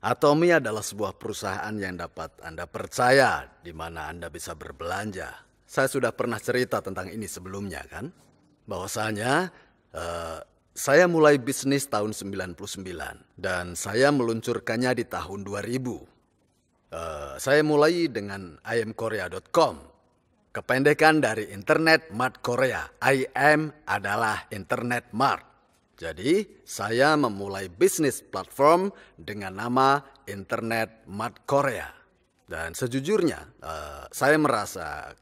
Atomi adalah sebuah perusahaan yang dapat Anda percaya di mana Anda bisa berbelanja. Saya sudah pernah cerita tentang ini sebelumnya kan? Bahwasanya saya mulai bisnis tahun 99 dan saya meluncurkannya di tahun 2000. Saya mulai dengan imkorea.com. Kependekan dari Internet Mart Korea. IM adalah Internet Mart. Jadi, saya memulai bisnis platform dengan nama Internet Mart Korea. Dan sejujurnya, saya merasa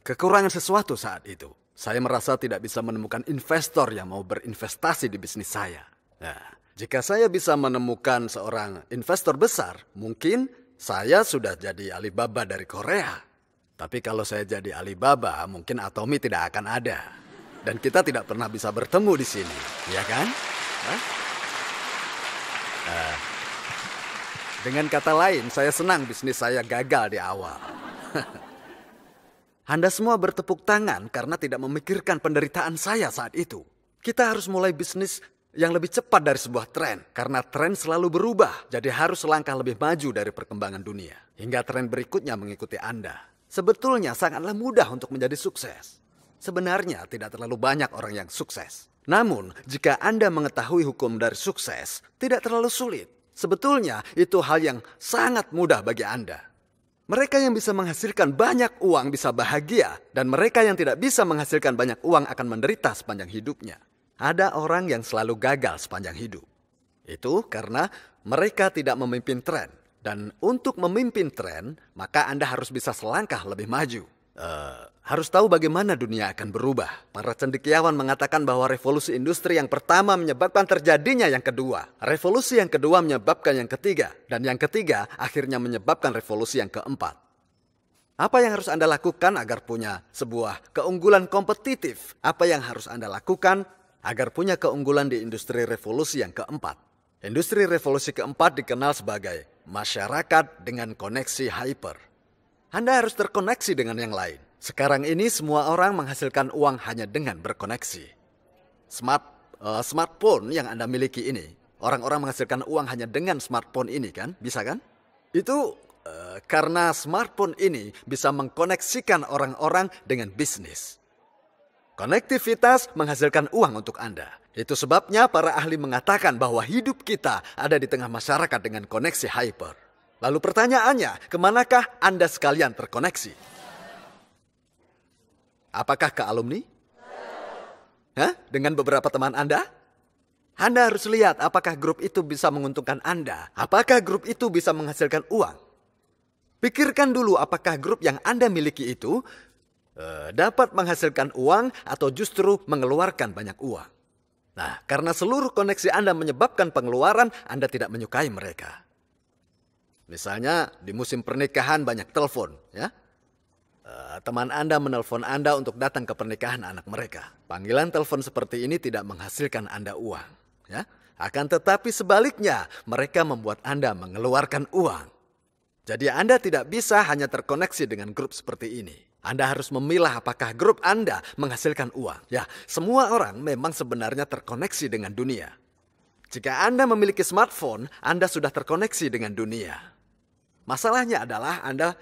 kekurangan sesuatu saat itu. Saya merasa tidak bisa menemukan investor yang mau berinvestasi di bisnis saya. Nah, jika saya bisa menemukan seorang investor besar, mungkin saya sudah jadi Alibaba dari Korea. Tapi kalau saya jadi Alibaba, mungkin Atomi tidak akan ada. Dan kita tidak pernah bisa bertemu di sini, ya kan? Dengan kata lain, saya senang bisnis saya gagal di awal. Anda semua bertepuk tangan karena tidak memikirkan penderitaan saya saat itu. Kita harus mulai bisnis yang lebih cepat dari sebuah tren. Karena tren selalu berubah, jadi harus selangkah lebih maju dari perkembangan dunia. Hingga tren berikutnya mengikuti Anda. Sebetulnya sangatlah mudah untuk menjadi sukses. Sebenarnya tidak terlalu banyak orang yang sukses. Namun, jika Anda mengetahui hukum dari sukses, tidak terlalu sulit. Sebetulnya, itu hal yang sangat mudah bagi Anda. Mereka yang bisa menghasilkan banyak uang bisa bahagia, dan mereka yang tidak bisa menghasilkan banyak uang akan menderita sepanjang hidupnya. Ada orang yang selalu gagal sepanjang hidup. Itu karena mereka tidak memimpin tren. Dan untuk memimpin tren, maka Anda harus bisa selangkah lebih maju. Harus tahu bagaimana dunia akan berubah. Para cendekiawan mengatakan bahwa revolusi industri yang pertama menyebabkan terjadinya yang kedua. Revolusi yang kedua menyebabkan yang ketiga. Dan yang ketiga akhirnya menyebabkan revolusi yang keempat. Apa yang harus Anda lakukan agar punya sebuah keunggulan kompetitif? Apa yang harus Anda lakukan agar punya keunggulan di industri revolusi yang keempat? Industri revolusi keempat dikenal sebagai masyarakat dengan koneksi hyper. Anda harus terkoneksi dengan yang lain. Sekarang ini semua orang menghasilkan uang hanya dengan berkoneksi. Smartphone yang Anda miliki ini, orang-orang menghasilkan uang hanya dengan smartphone ini kan? Bisa kan? Itu karena smartphone ini bisa mengkoneksikan orang-orang dengan bisnis. Konektivitas menghasilkan uang untuk Anda. Itu sebabnya para ahli mengatakan bahwa hidup kita ada di tengah masyarakat dengan koneksi hyper. Lalu pertanyaannya, kemanakah Anda sekalian terkoneksi? Apakah ke alumni? Dengan beberapa teman Anda? Anda harus lihat apakah grup itu bisa menguntungkan Anda. Apakah grup itu bisa menghasilkan uang? Pikirkan dulu apakah grup yang Anda miliki itu dapat menghasilkan uang atau justru mengeluarkan banyak uang. Nah, karena seluruh koneksi Anda menyebabkan pengeluaran, Anda tidak menyukai mereka. Misalnya di musim pernikahan banyak telepon, ya. Teman Anda menelpon Anda untuk datang ke pernikahan anak mereka. Panggilan telepon seperti ini tidak menghasilkan Anda uang, ya. Akan tetapi sebaliknya, mereka membuat Anda mengeluarkan uang. Jadi Anda tidak bisa hanya terkoneksi dengan grup seperti ini. Anda harus memilah apakah grup Anda menghasilkan uang. Ya, semua orang memang sebenarnya terkoneksi dengan dunia. Jika Anda memiliki smartphone, Anda sudah terkoneksi dengan dunia. Masalahnya adalah Anda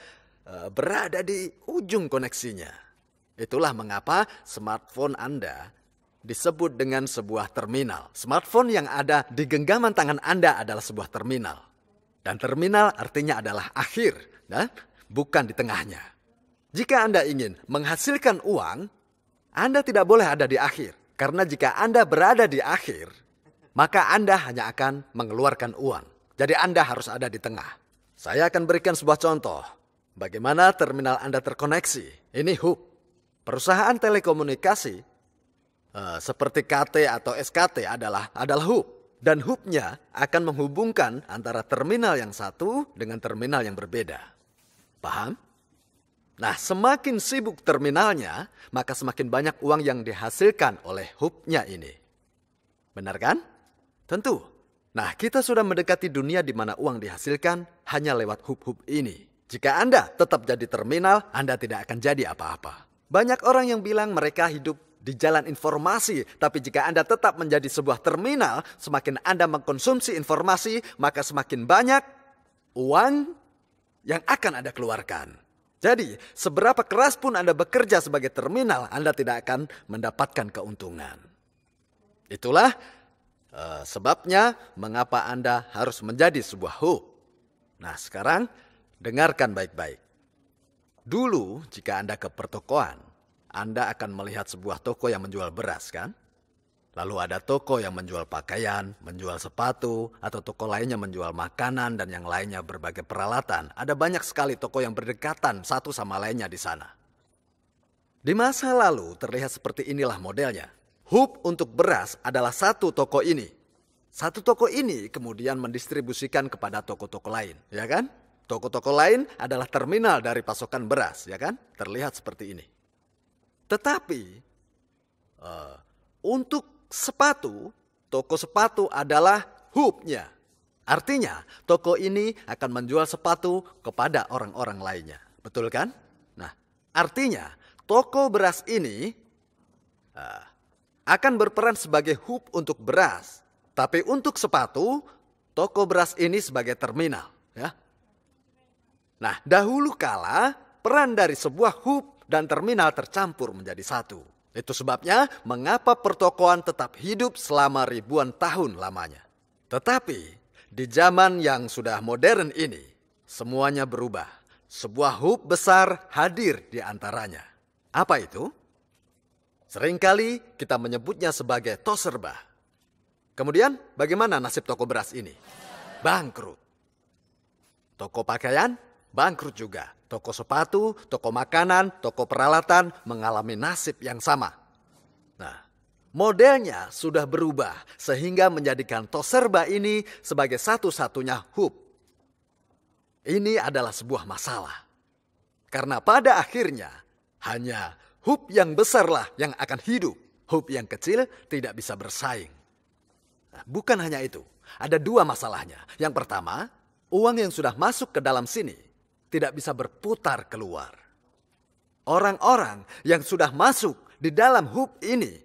berada di ujung koneksinya. Itulah mengapa smartphone Anda disebut dengan sebuah terminal. Smartphone yang ada di genggaman tangan Anda adalah sebuah terminal. Dan terminal artinya adalah akhir, bukan di tengahnya. Jika Anda ingin menghasilkan uang, Anda tidak boleh ada di akhir. Karena jika Anda berada di akhir, maka Anda hanya akan mengeluarkan uang. Jadi Anda harus ada di tengah. Saya akan berikan sebuah contoh. Bagaimana terminal Anda terkoneksi. Ini hub. Perusahaan telekomunikasi seperti KT atau SKT adalah hub. Dan hubnya akan menghubungkan antara terminal yang satu dengan terminal yang berbeda. Paham? Nah, semakin sibuk terminalnya, maka semakin banyak uang yang dihasilkan oleh hubnya ini. Benar kan? Tentu. Nah, kita sudah mendekati dunia di mana uang dihasilkan hanya lewat hub-hub ini. Jika Anda tetap jadi terminal, Anda tidak akan jadi apa-apa. Banyak orang yang bilang mereka hidup di jalan informasi. Tapi jika Anda tetap menjadi sebuah terminal, semakin Anda mengkonsumsi informasi, maka semakin banyak uang yang akan Anda keluarkan. Jadi, seberapa keras pun Anda bekerja sebagai terminal, Anda tidak akan mendapatkan keuntungan. Itulah sebabnya mengapa Anda harus menjadi sebuah hub. Nah, sekarang dengarkan baik-baik. Dulu, jika Anda ke pertokoan, Anda akan melihat sebuah toko yang menjual beras, kan? Lalu ada toko yang menjual pakaian, menjual sepatu, atau toko lainnya menjual makanan dan yang lainnya berbagai peralatan. Ada banyak sekali toko yang berdekatan satu sama lainnya di sana. Di masa lalu terlihat seperti inilah modelnya. Hub untuk beras adalah satu toko ini. Satu toko ini kemudian mendistribusikan kepada toko-toko lain, ya kan? Toko-toko lain adalah terminal dari pasokan beras, ya kan? Terlihat seperti ini. Tetapi untuk sepatu, toko sepatu adalah hubnya. Artinya, toko ini akan menjual sepatu kepada orang-orang lainnya. Betul kan? Nah, artinya toko beras ini akan berperan sebagai hub untuk beras. Tapi untuk sepatu, toko beras ini sebagai terminal, ya. Nah, dahulu kala peran dari sebuah hub dan terminal tercampur menjadi satu. Itu sebabnya mengapa pertokoan tetap hidup selama ribuan tahun lamanya. Tetapi di zaman yang sudah modern ini, semuanya berubah. Sebuah hub besar hadir di antaranya. Apa itu? Seringkali kita menyebutnya sebagai toserba. Kemudian bagaimana nasib toko beras ini? Bangkrut. Toko pakaian? Bangkrut juga. Toko sepatu, toko makanan, toko peralatan mengalami nasib yang sama. Nah, modelnya sudah berubah sehingga menjadikan toserba ini sebagai satu-satunya hub. Ini adalah sebuah masalah. Karena pada akhirnya hanya hub yang besarlah yang akan hidup. Hub yang kecil tidak bisa bersaing. Nah, bukan hanya itu. Ada dua masalahnya. Yang pertama, uang yang sudah masuk ke dalam sini tidak bisa berputar keluar. Orang-orang yang sudah masuk di dalam hub ini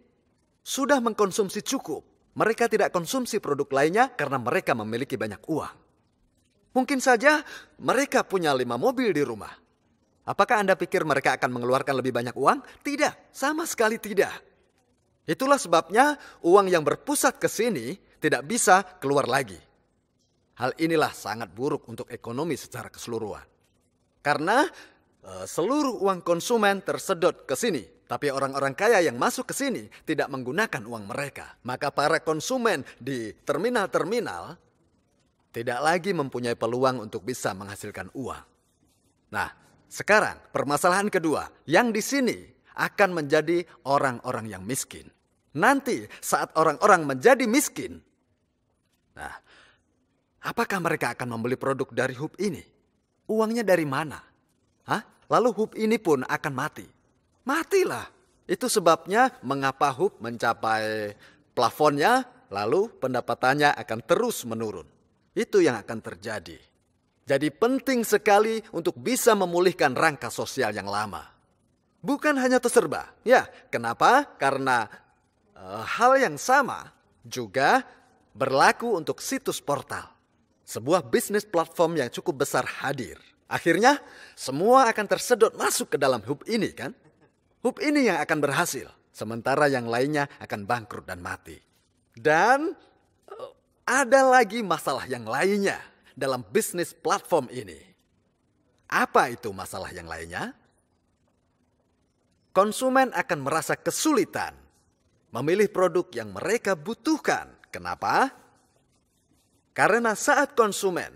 sudah mengkonsumsi cukup. Mereka tidak konsumsi produk lainnya karena mereka memiliki banyak uang. Mungkin saja mereka punya 5 mobil di rumah. Apakah Anda pikir mereka akan mengeluarkan lebih banyak uang? Tidak, sama sekali tidak. Itulah sebabnya uang yang berpusat ke sini tidak bisa keluar lagi. Hal inilah sangat buruk untuk ekonomi secara keseluruhan. Karena seluruh uang konsumen tersedot ke sini. Tapi orang-orang kaya yang masuk ke sini tidak menggunakan uang mereka. Maka para konsumen di terminal-terminal tidak lagi mempunyai peluang untuk bisa menghasilkan uang. Nah, sekarang permasalahan kedua. Yang di sini akan menjadi orang-orang yang miskin. Nanti saat orang-orang menjadi miskin. Nah, apakah mereka akan membeli produk dari hub ini? Uangnya dari mana? Lalu hub ini pun akan mati. Matilah. Itu sebabnya mengapa hub mencapai plafonnya, lalu pendapatannya akan terus menurun. Itu yang akan terjadi. Jadi penting sekali untuk bisa memulihkan rangka sosial yang lama. Bukan hanya terserba. Ya, kenapa? Karena hal yang sama juga berlaku untuk situs portal. Sebuah bisnis platform yang cukup besar hadir. Akhirnya semua akan tersedot masuk ke dalam hub ini, kan? Hub ini yang akan berhasil. Sementara yang lainnya akan bangkrut dan mati. Dan ada lagi masalah yang lainnya dalam bisnis platform ini. Apa itu masalah yang lainnya? Konsumen akan merasa kesulitan memilih produk yang mereka butuhkan. Kenapa? Karena saat konsumen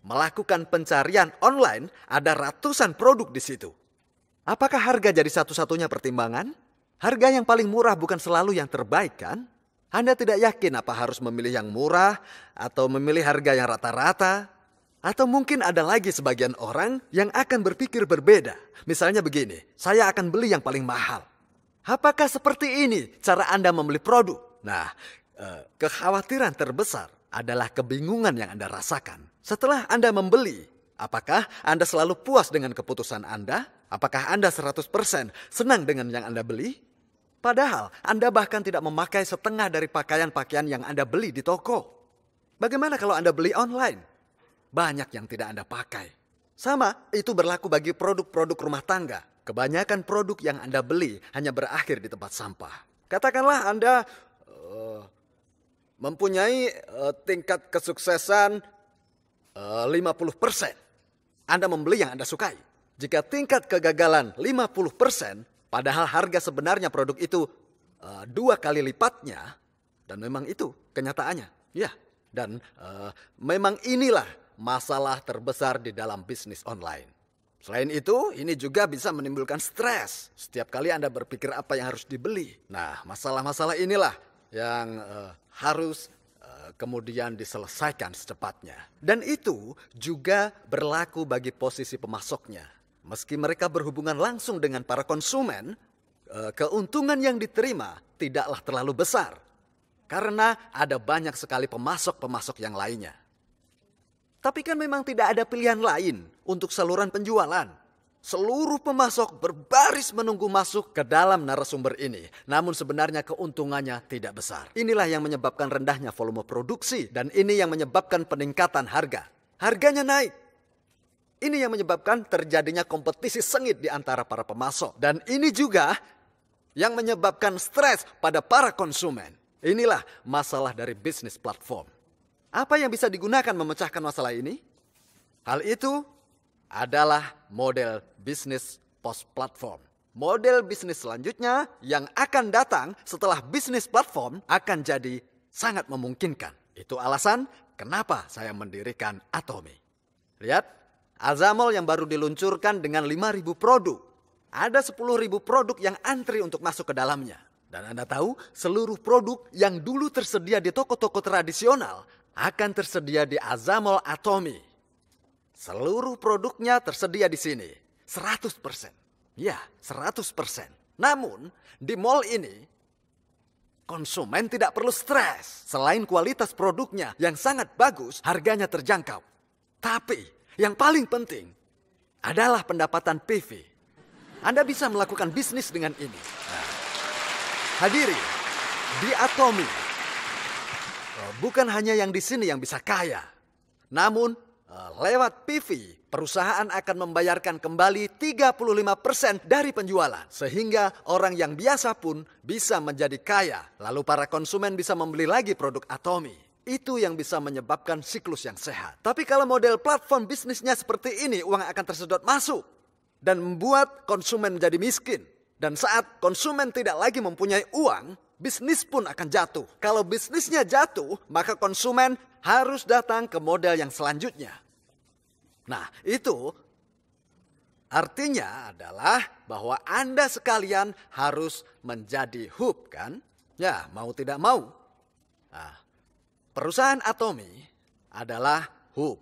melakukan pencarian online, ada ratusan produk di situ. Apakah harga jadi satu-satunya pertimbangan? Harga yang paling murah bukan selalu yang terbaik, kan? Anda tidak yakin apa harus memilih yang murah atau memilih harga yang rata-rata? Atau mungkin ada lagi sebagian orang yang akan berpikir berbeda. Misalnya begini, saya akan beli yang paling mahal. Apakah seperti ini cara Anda membeli produk? Nah, kekhawatiran terbesar adalah kebingungan yang Anda rasakan. Setelah Anda membeli, apakah Anda selalu puas dengan keputusan Anda? Apakah Anda 100% senang dengan yang Anda beli? Padahal Anda bahkan tidak memakai setengah dari pakaian-pakaian yang Anda beli di toko. Bagaimana kalau Anda beli online? Banyak yang tidak Anda pakai. Sama, itu berlaku bagi produk-produk rumah tangga. Kebanyakan produk yang Anda beli hanya berakhir di tempat sampah. Katakanlah Anda mempunyai tingkat kesuksesan 50%. Anda membeli yang Anda sukai. Jika tingkat kegagalan 50%, padahal harga sebenarnya produk itu 2 kali lipatnya, dan memang itu kenyataannya. Ya, dan memang inilah masalah terbesar di dalam bisnis online. Selain itu, ini juga bisa menimbulkan stres. Setiap kali Anda berpikir apa yang harus dibeli. Nah, masalah-masalah inilah yang harus kemudian diselesaikan secepatnya. Dan itu juga berlaku bagi posisi pemasoknya. Meski mereka berhubungan langsung dengan para konsumen, keuntungan yang diterima tidaklah terlalu besar. Karena ada banyak sekali pemasok-pemasok yang lainnya. Tapi kan memang tidak ada pilihan lain untuk saluran penjualan. Seluruh pemasok berbaris menunggu masuk ke dalam narasumber ini. Namun sebenarnya keuntungannya tidak besar. Inilah yang menyebabkan rendahnya volume produksi. Dan ini yang menyebabkan peningkatan harga. Harganya naik. Ini yang menyebabkan terjadinya kompetisi sengit di antara para pemasok. Dan ini juga yang menyebabkan stres pada para konsumen. Inilah masalah dari bisnis platform. Apa yang bisa digunakan memecahkan masalah ini? Hal itu adalah model bisnis post platform. Model bisnis selanjutnya yang akan datang setelah bisnis platform akan jadi sangat memungkinkan. Itu alasan kenapa saya mendirikan Atomy. Lihat. Azamol yang baru diluncurkan dengan 5.000 produk. Ada 10.000 produk yang antri untuk masuk ke dalamnya. Dan Anda tahu, seluruh produk yang dulu tersedia di toko-toko tradisional akan tersedia di Azamol Atomy. Seluruh produknya tersedia di sini. 100%. Ya, 100%. Namun, di mall ini, konsumen tidak perlu stres. Selain kualitas produknya yang sangat bagus, harganya terjangkau. Tapi yang paling penting adalah pendapatan PV. Anda bisa melakukan bisnis dengan ini. Nah, hadiri, di Atomy, bukan hanya yang di sini yang bisa kaya. Namun, lewat PV, perusahaan akan membayarkan kembali 35% dari penjualan. Sehingga orang yang biasa pun bisa menjadi kaya. Lalu para konsumen bisa membeli lagi produk Atomy. Itu yang bisa menyebabkan siklus yang sehat. Tapi kalau model platform bisnisnya seperti ini, uang akan tersedot masuk. Dan membuat konsumen menjadi miskin. Dan saat konsumen tidak lagi mempunyai uang, bisnis pun akan jatuh. Kalau bisnisnya jatuh, maka konsumen harus datang ke model yang selanjutnya. Nah, itu artinya adalah bahwa Anda sekalian harus menjadi hub, kan? Ya, mau tidak mau. Nah, perusahaan Atomy adalah hub.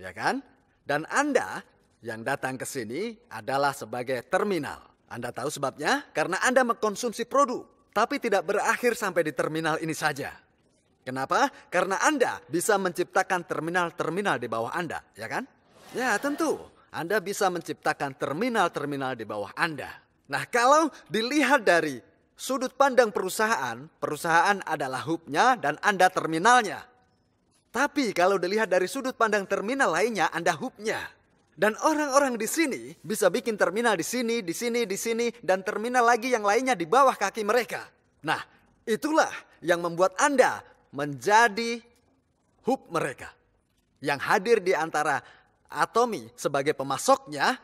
Ya kan? Dan Anda yang datang ke sini adalah sebagai terminal. Anda tahu sebabnya? Karena Anda mengkonsumsi produk. Tapi tidak berakhir sampai di terminal ini saja. Kenapa? Karena Anda bisa menciptakan terminal-terminal di bawah Anda. Ya kan? Ya tentu. Anda bisa menciptakan terminal-terminal di bawah Anda. Nah, kalau dilihat dari sudut pandang perusahaan, perusahaan adalah hubnya dan Anda terminalnya. Tapi kalau dilihat dari sudut pandang terminal lainnya, Anda hubnya. Dan orang-orang di sini bisa bikin terminal di sini, di sini, di sini, dan terminal lagi yang lainnya di bawah kaki mereka. Nah, itulah yang membuat Anda menjadi hub mereka. Yang hadir di antara Atomy sebagai pemasoknya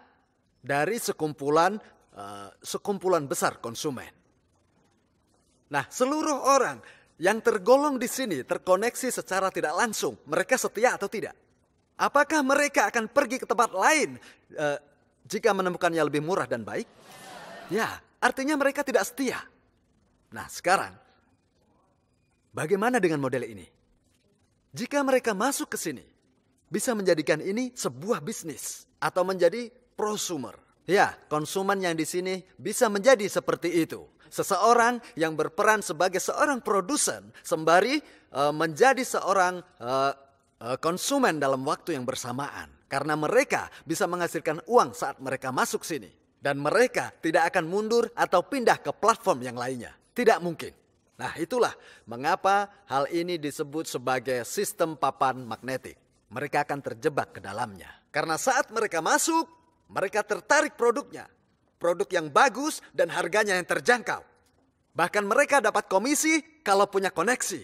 dari sekumpulan besar konsumen. Nah, seluruh orang yang tergolong di sini terkoneksi secara tidak langsung. Mereka setia atau tidak? Apakah mereka akan pergi ke tempat lain jika menemukannya lebih murah dan baik? Ya, artinya mereka tidak setia. Nah, sekarang bagaimana dengan model ini? Jika mereka masuk ke sini, bisa menjadikan ini sebuah bisnis atau menjadi prosumer. Ya, konsumen yang di sini bisa menjadi seperti itu. Seseorang yang berperan sebagai seorang produsen sembari menjadi seorang konsumen dalam waktu yang bersamaan. Karena mereka bisa menghasilkan uang saat mereka masuk sini. Dan mereka tidak akan mundur atau pindah ke platform yang lainnya. Tidak mungkin. Nah, itulah mengapa hal ini disebut sebagai sistem papan magnetik. Mereka akan terjebak ke dalamnya. Karena saat mereka masuk, mereka tertarik produknya. Produk yang bagus dan harganya yang terjangkau. Bahkan mereka dapat komisi kalau punya koneksi.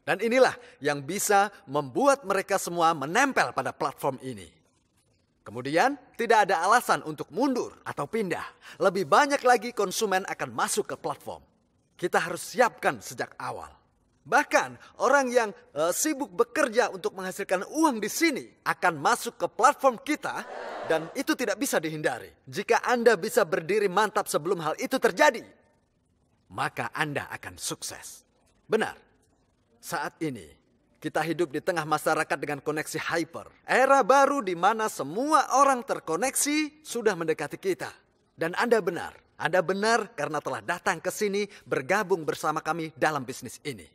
Dan inilah yang bisa membuat mereka semua menempel pada platform ini. Kemudian, tidak ada alasan untuk mundur atau pindah. Lebih banyak lagi konsumen akan masuk ke platform. Kita harus siapkan sejak awal. Bahkan, orang yang sibuk bekerja untuk menghasilkan uang di sini akan masuk ke platform kita dan itu tidak bisa dihindari. Jika Anda bisa berdiri mantap sebelum hal itu terjadi, maka Anda akan sukses. Benar, saat ini kita hidup di tengah masyarakat dengan koneksi hyper. Era baru di mana semua orang terkoneksi sudah mendekati kita. Dan Anda benar. Anda benar karena telah datang ke sini bergabung bersama kami dalam bisnis ini.